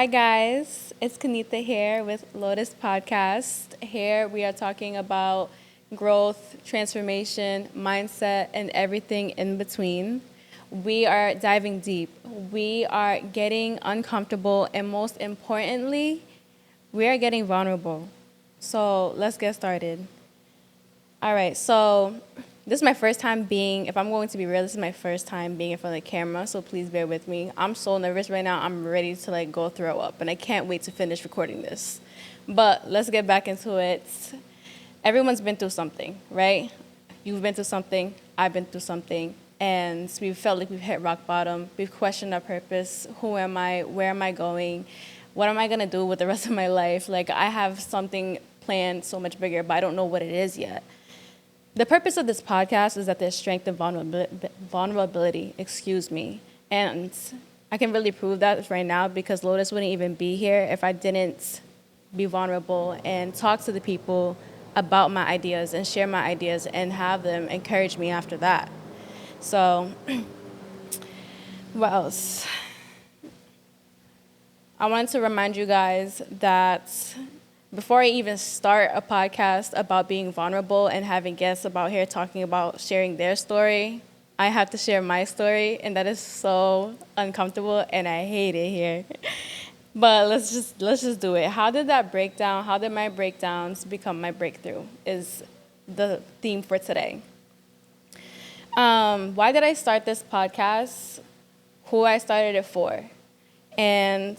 Hi, guys. It's Kanita here with Lotus Podcast. Here we are talking about growth, transformation, mindset, and everything in between. We are diving deep. We are getting uncomfortable, and most importantly, we are getting vulnerable. So let's get started. All right, so this is my first time being, if I'm going to be real, this is my first time being in front of the camera, so please bear with me. I'm so nervous right now. I'm ready to go throw up, and I can't wait to finish recording this. But let's get back into it. Everyone's been through something, right? You've been through something, I've been through something, and we've felt like we've hit rock bottom. We've questioned our purpose. Who am I? Where am I going? What am I gonna do with the rest of my life? I have something planned so much bigger, but I don't know what it is yet. The purpose of this podcast is that there's strength and vulnerability, and I can really prove that right now because Lotus wouldn't even be here if I didn't be vulnerable and talk to the people about my ideas and share my ideas and have them encourage me after that. So, what else? I wanted to remind you guys that before I even start a podcast about being vulnerable and having guests about here talking about sharing their story, I have to share my story, and that is so uncomfortable, and I hate it here. But let's just do it. How did my breakdowns become my breakthrough is the theme for today. Why did I start this podcast? Who I started it for? And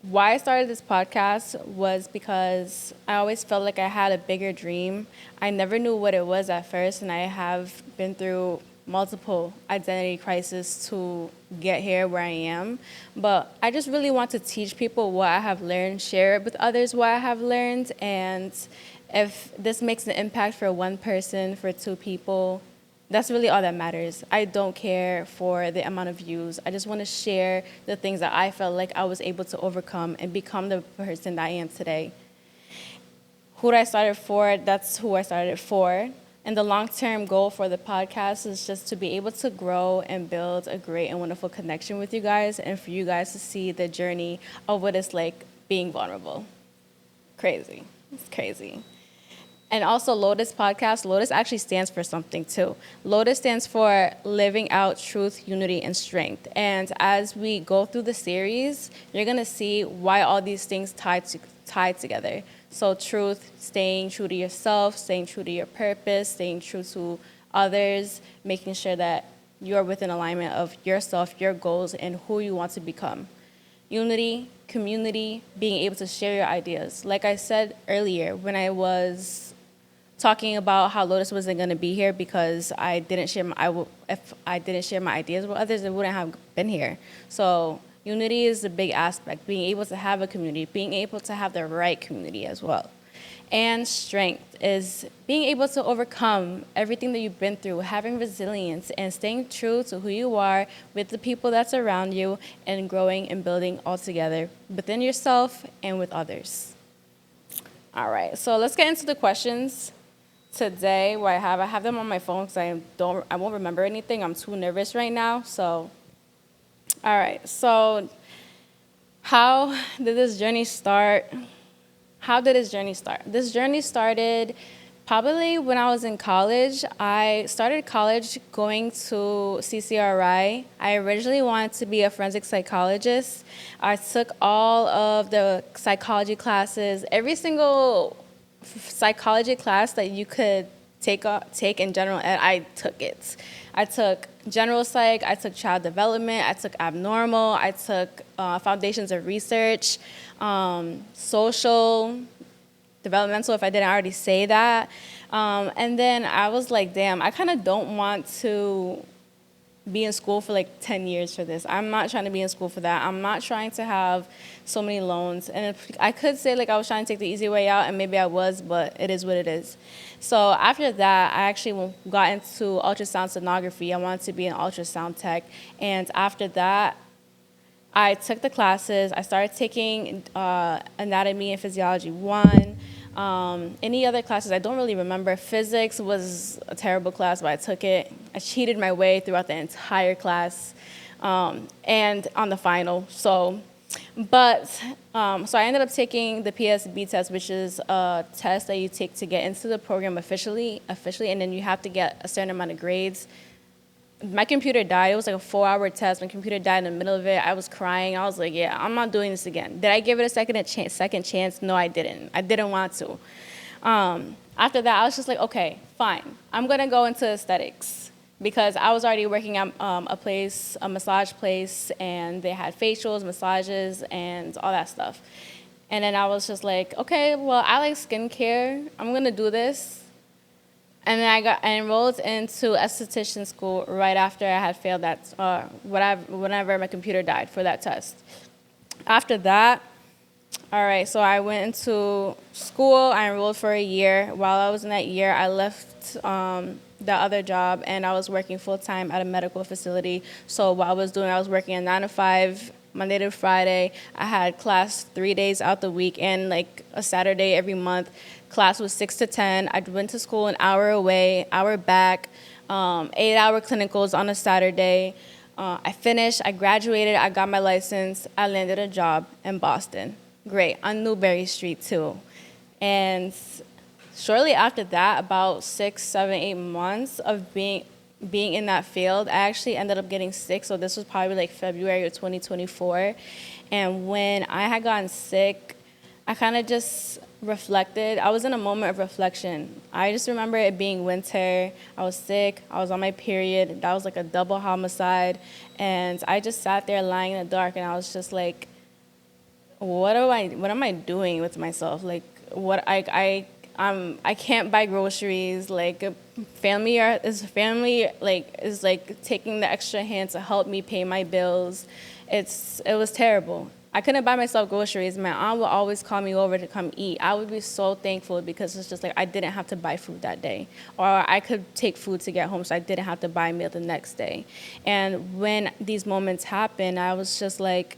why I started this podcast was because I always felt like I had a bigger dream. I never knew what it was at first, and I have been through multiple identity crises to get here where I am. But I just really want to teach people what I have learned, share it with others what I have learned, and if this makes an impact for one person, for two people, that's really all that matters. I don't care for the amount of views. I just want to share the things that I felt like I was able to overcome and become the person that I am today. Who I started for, that's who I started for. And the long-term goal for the podcast is just to be able to grow and build a great and wonderful connection with you guys and for you guys to see the journey of what it's like being vulnerable. Crazy. It's crazy. And also Lotus Podcast, Lotus actually stands for something too. Lotus stands for Living Out Truth, Unity, and Strength. And as we go through the series, you're going to see why all these things tie together. So truth, staying true to yourself, staying true to your purpose, staying true to others, making sure that you're within alignment of yourself, your goals, and who you want to become. Unity, community, being able to share your ideas. Like I said earlier, when I was talking about how Lotus wasn't going to be here because if I didn't share my ideas with others, it wouldn't have been here. So unity is a big aspect, being able to have a community, being able to have the right community as well. And strength is being able to overcome everything that you've been through, having resilience and staying true to who you are with the people that's around you and growing and building all together within yourself and with others. All right, so let's get into the questions today. What I have them on my phone because I won't remember anything. I'm too nervous right now. So, all right. So, how did this journey start? This journey started probably when I was in college. I started college going to CCRI. I originally wanted to be a forensic psychologist. I took all of the psychology classes, every single psychology class that you could take in general ed, I took it. I took general psych, I took child development, I took abnormal, I took foundations of research, social, developmental, if I didn't already say that. And then I was like, damn, I kind of don't want to be in school for 10 years for this. I'm not trying to be in school for that. I'm not trying to have so many loans. And I could say I was trying to take the easy way out, and maybe I was, but it is what it is. So after that, I actually got into ultrasound sonography. I wanted to be an ultrasound tech. And after that, I took the classes. I started taking anatomy and physiology 1. Any other classes, I don't really remember. Physics was a terrible class, but I took it. I cheated my way throughout the entire class and on the final. So But so I ended up taking the PSB test, which is a test that you take to get into the program officially, and then you have to get a certain amount of grades. My computer died. It was like a 4-hour test. My computer died in the middle of it. I was crying. I was like, yeah, I'm not doing this again. Did I give it a second chance? No, I didn't. I didn't want to. After that, I was just like, okay, fine. I'm going to go into aesthetics because I was already working at a massage place, and they had facials, massages, and all that stuff. And then I was just like, okay, well, I like skincare. I'm going to do this. And then I enrolled into esthetician school right after I had failed that, whenever my computer died for that test. After that, all right, so I went into school. I enrolled for a year. While I was in that year, I left the other job, and I was working full-time at a medical facility. So what I was doing, I was working a 9 to 5, Monday to Friday. I had class 3 days out the week and like a Saturday every month. Class was 6 to 10. I went to school an hour away, hour back, 8-hour clinicals on a Saturday. I finished, I graduated, I got my license, I landed a job in Boston. Great, on Newberry Street too. And shortly after that, about 6, 7, 8 months of being in that field, I actually ended up getting sick. So this was probably like February of 2024. And when I had gotten sick, I kind of just reflected. I was in a moment of reflection. I just remember it being winter. I was sick. I was on my period. That was like a double homicide. And I just sat there lying in the dark, and I was just like, what am I doing with myself? Like, I can't buy groceries. Like, family is like taking the extra hand to help me pay my bills. It was terrible. I couldn't buy myself groceries. My aunt would always call me over to come eat. I would be so thankful because it's just like I didn't have to buy food that day. Or I could take food to get home so I didn't have to buy a meal the next day. And when these moments happened, I was just like,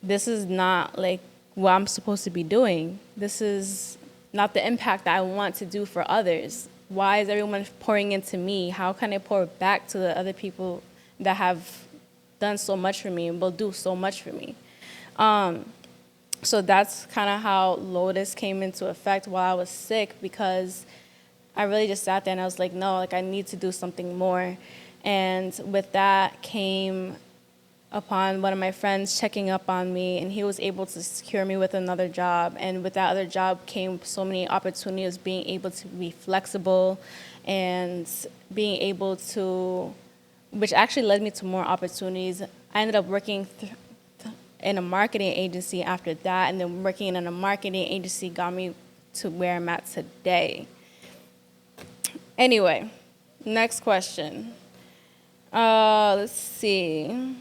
this is not like what I'm supposed to be doing. This is not the impact that I want to do for others. Why is everyone pouring into me? How can I pour back to the other people that have done so much for me and will do so much for me? So that's kind of how Lotus came into effect while I was sick, because I really just sat there and I was like, no, like I need to do something more. And with that came upon one of my friends checking up on me, and he was able to secure me with another job. And with that other job came so many opportunities, being able to be flexible and being able to, which actually led me to more opportunities. I ended up working in a marketing agency after that, and then working in a marketing agency got me to where I'm at today. Anyway, next question. Let's see.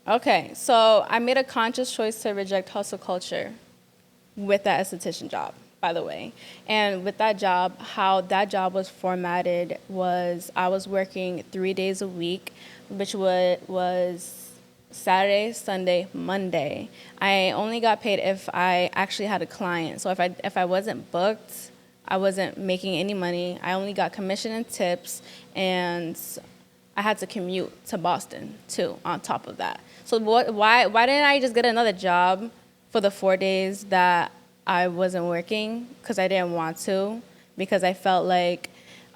Okay, so I made a conscious choice to reject hustle culture with that esthetician job, by the way. And with that job, how that job was formatted was I was working 3 days a week, which was Saturday, Sunday, Monday. I only got paid if I actually had a client. So if I wasn't booked, I wasn't making any money. I only got commission and tips, and I had to commute to Boston too on top of that. So why didn't I just get another job for the 4 days that I wasn't working? Because I didn't want to, because I felt like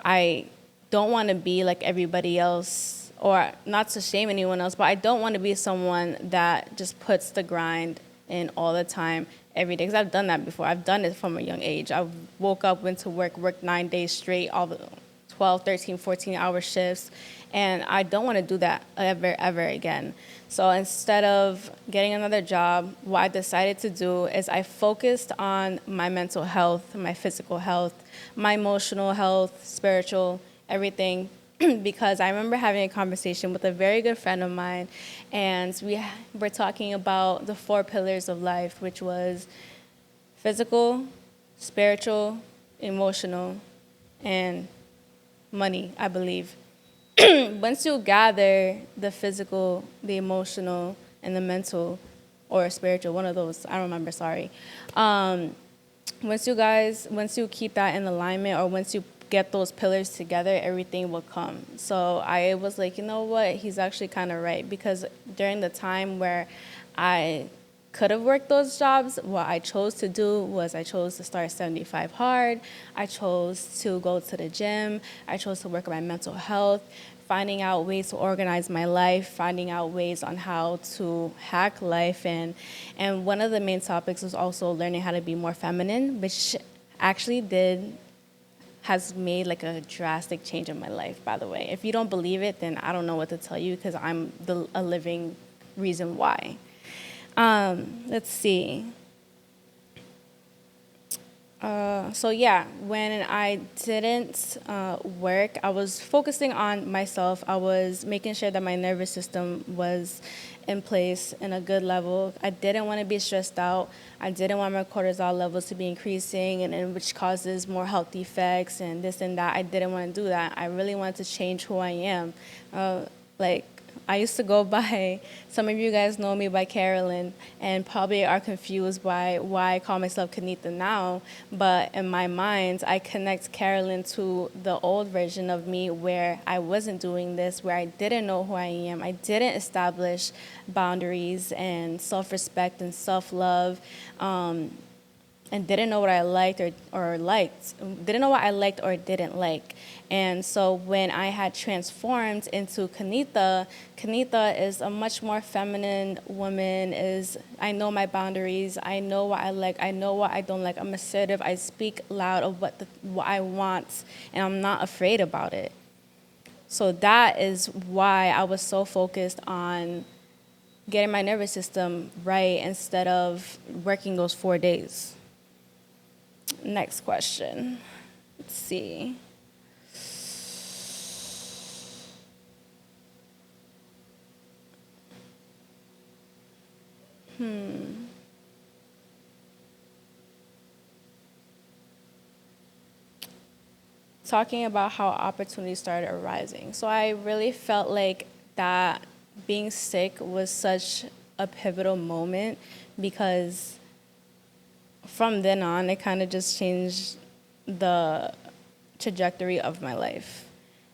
I don't want to be like everybody else, or not to shame anyone else, but I don't want to be someone that just puts the grind in all the time, every day. Because I've done that before. I've done it from a young age. I woke up, went to work, worked 9 days straight, all the 12, 13, 14-hour shifts, and I don't want to do that ever again. So instead of getting another job, what I decided to do is I focused on my mental health, my physical health, my emotional health, spiritual, everything, because I remember having a conversation with a very good friend of mine, and we were talking about the 4 pillars of life, which was physical, spiritual, emotional, and money, I believe. Once you gather the physical, the emotional, and the mental, or spiritual, one of those, I don't remember, sorry. Once you keep that in alignment, or once you get those pillars together, everything will come. So I was like, you know what? He's actually kind of right, because during the time where I could have worked those jobs, what I chose to do was I chose to start 75 hard. I chose to go to the gym. I chose to work on my mental health, finding out ways to organize my life, finding out ways on how to hack life. And one of the main topics was also learning how to be more feminine, which actually has made like a drastic change in my life, by the way. If you don't believe it, then I don't know what to tell you, because I'm a living reason why. Let's see. So yeah, when I didn't work, I was focusing on myself. I was making sure that my nervous system was in place in a good level. I didn't want to be stressed out. I didn't want my cortisol levels to be increasing, and which causes more health defects and this and that. I didn't want to do that. I really wanted to change who I am. Like, I used to go by, some of you guys know me by Carolyn, and probably are confused by why I call myself Kanita now. But in my mind, I connect Carolyn to the old version of me, where I wasn't doing this, where I didn't know who I am. I didn't establish boundaries and self-respect and self-love. And didn't know what I liked or liked, didn't know what I liked or didn't like. And so when I had transformed into Kanita is a much more feminine woman. I know my boundaries, I know what I like, I know what I don't like. I'm assertive, I speak loud of what I want, and I'm not afraid about it. So that is why I was so focused on getting my nervous system right instead of working those 4 days. Next question. Let's see. Talking about how opportunities started arising. So I really felt like that being sick was such a pivotal moment, because from then on, it kind of just changed the trajectory of my life.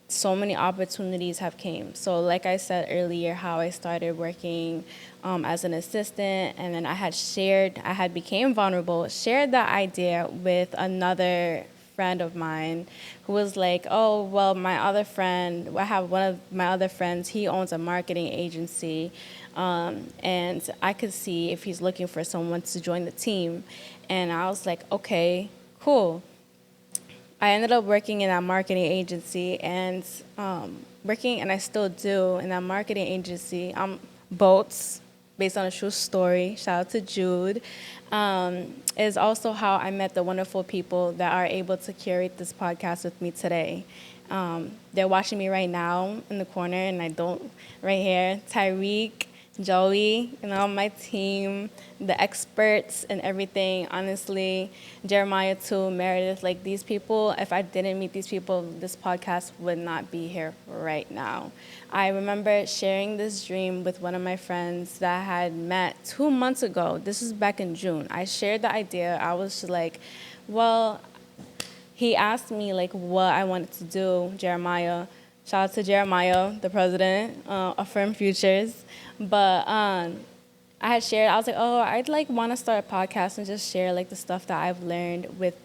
So many opportunities have came. So like I said earlier, how I started working as an assistant, and then I had became vulnerable, shared that idea with another friend of mine who was like, oh, well, I have one of my other friends, he owns a marketing agency, and I could see if he's looking for someone to join the team. And I was like, okay, cool. I ended up working in that marketing agency, and I still do, in that marketing agency. Boats, based on a true story, shout out to Jude, is also how I met the wonderful people that are able to curate this podcast with me today. They're watching me right now in the corner, and right here, Tyreek, Joey, my team, the experts and everything, honestly, Jeremiah too, Meredith, like these people, if I didn't meet these people, this podcast would not be here right now. I remember sharing this dream with one of my friends that I had met 2 months ago. This was back in June. I shared the idea. I was just like, well, he asked me like what I wanted to do, Jeremiah. Shout out to Jeremiah, the president, Affirm Futures. But I was like, oh, I'd want to start a podcast and just share the stuff that I've learned with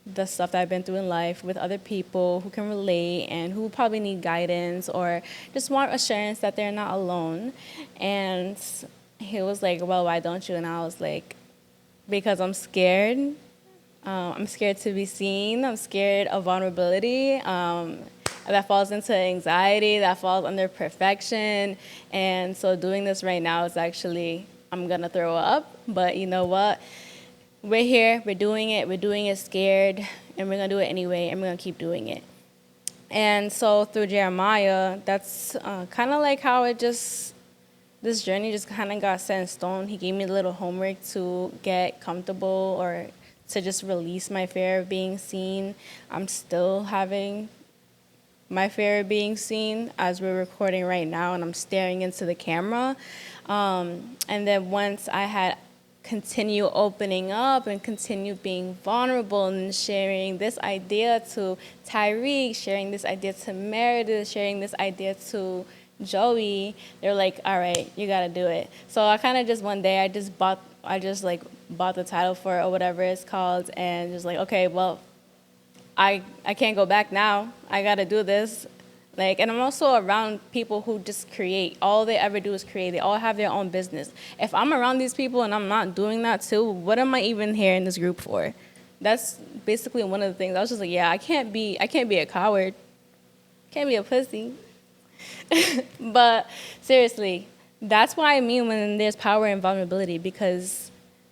the stuff that I've been through in life with other people who can relate and who probably need guidance or just want assurance that they're not alone. And he was like, well, why don't you? And I was like, because I'm scared. I'm scared to be seen. I'm scared of vulnerability. That falls into anxiety, that falls under perfection. And so doing this right now is actually, I'm going to throw up. But you know what? We're here, we're doing it scared, and we're going to do it anyway, and we're going to keep doing it. And so through Jeremiah, that's kind of like how this journey just kind of got set in stone. He gave me a little homework to get comfortable or to just release my fear of being seen. I'm still having my fear of being seen as we're recording right now, and I'm staring into the camera. And then once I had continue opening up and continue being vulnerable and sharing this idea to Tyreek, sharing this idea to Meredith, sharing this idea to Joey, they're like, all right, you got to do it. So I kind of just one day, I just bought the title for it or whatever it's called, and just like, okay, well, I can't go back now. I got to do this. Like, and I'm also around people who just create. All they ever do is create. They all have their own business. If I'm around these people and I'm not doing that too, what am I even here in this group for? That's basically one of the things. I was just like, yeah, I can't be a coward. Can't be a pussy. But seriously, that's what I mean when there's power and vulnerability, because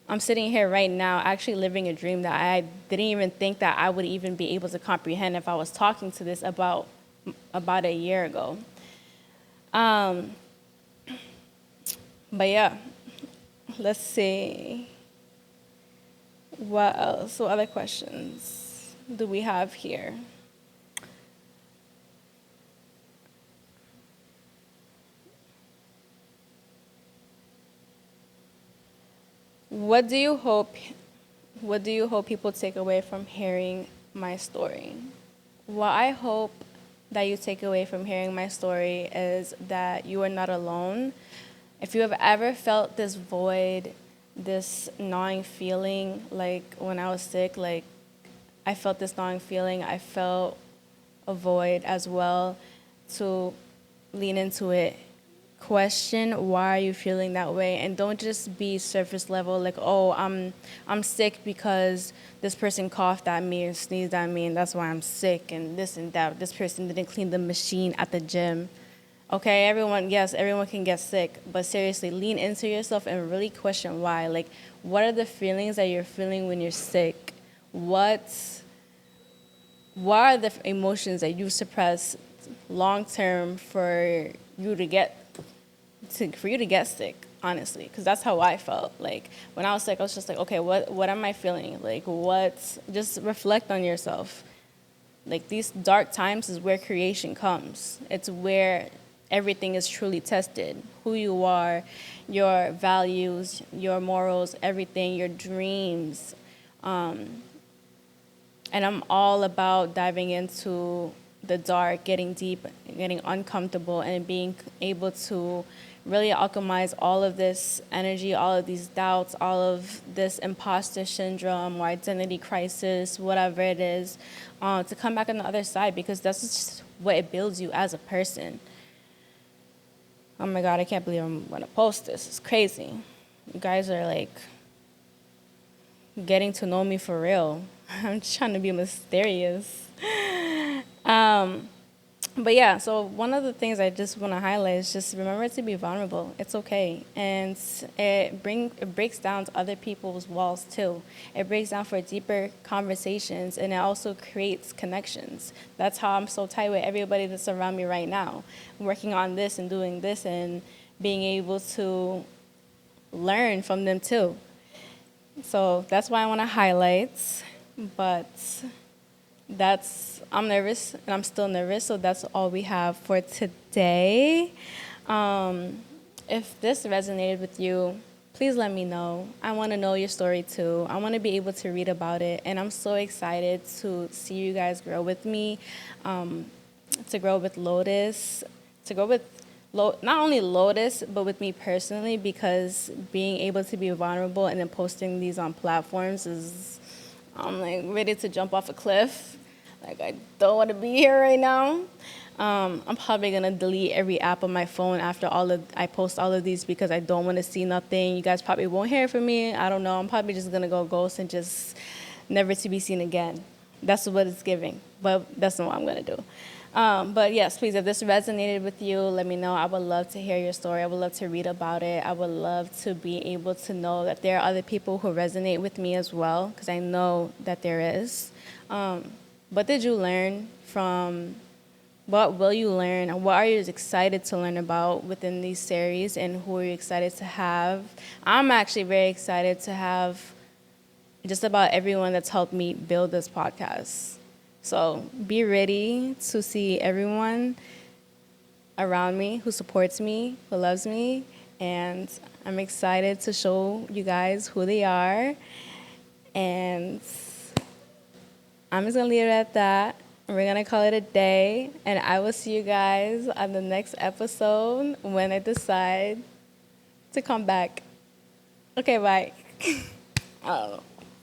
I'm sitting here right now actually living a dream that I didn't even think that I would even be able to comprehend if I was talking to this about a year ago. But yeah, let's see. What else? What other questions do we have here? What do you hope people take away from hearing my story? What I hope that you take away from hearing my story is that you are not alone. If you have ever felt this void, this gnawing feeling, like when I was sick, like I felt this gnawing feeling, I felt a void as well, to lean into it. Question why are you feeling that way, and don't just be surface level, like, oh, I'm sick because this person coughed at me and sneezed at me and that's why I'm sick, and this and that, this person didn't clean the machine at the gym. Okay, everyone can get sick, but seriously, lean into yourself and really question why. Like, what are the feelings that you're feeling when you're sick? What are the emotions that you suppress long term for you to get sick, honestly, because that's how I felt. Like, when I was sick, I was just like, okay, what am I feeling? Like, just reflect on yourself. Like, these dark times is where creation comes. It's where everything is truly tested. Who you are, your values, your morals, everything, your dreams. And I'm all about diving into the dark, getting deep, getting uncomfortable, and being able to really alchemize all of this energy, all of these doubts, all of this imposter syndrome or identity crisis, whatever it is, to come back on the other side, because that's just what it builds you as a person. Oh my God, I can't believe I'm gonna post this. It's crazy. You guys are like getting to know me for real. I'm just trying to be mysterious. But yeah, so one of the things I just want to highlight is just remember to be vulnerable. It's okay. And it breaks down to other people's walls too. It breaks down for deeper conversations, and it also creates connections. That's how I'm so tight with everybody that's around me right now. I'm working on this and doing this and being able to learn from them too. So that's why I want to highlight. But I'm nervous, and I'm still nervous, so that's all we have for today. If this resonated with you, please let me know. I want to know your story too. I want to be able to read about it, and I'm so excited to see you guys grow with me, to grow with Lotus, to grow with not only Lotus, but with me personally, because being able to be vulnerable and then posting these on platforms I'm like ready to jump off a cliff. Like, I don't want to be here right now. I'm probably going to delete every app on my phone after I post all of these, because I don't want to see nothing. You guys probably won't hear from me. I don't know. I'm probably just going to go ghost and just never to be seen again. That's what it's giving. But that's not what I'm going to do. But yes, please, if this resonated with you, let me know. I would love to hear your story. I would love to read about it. I would love to be able to know that there are other people who resonate with me as well, because I know that there is. What did you learn from? What will you learn? And what are you excited to learn about within these series? And who are you excited to have? I'm actually very excited to have just about everyone that's helped me build this podcast. So be ready to see everyone around me who supports me, who loves me, and I'm excited to show you guys who they are. And I'm just going to leave it at that. We're going to call it a day, and I will see you guys on the next episode when I decide to come back. Okay, bye. I don't know.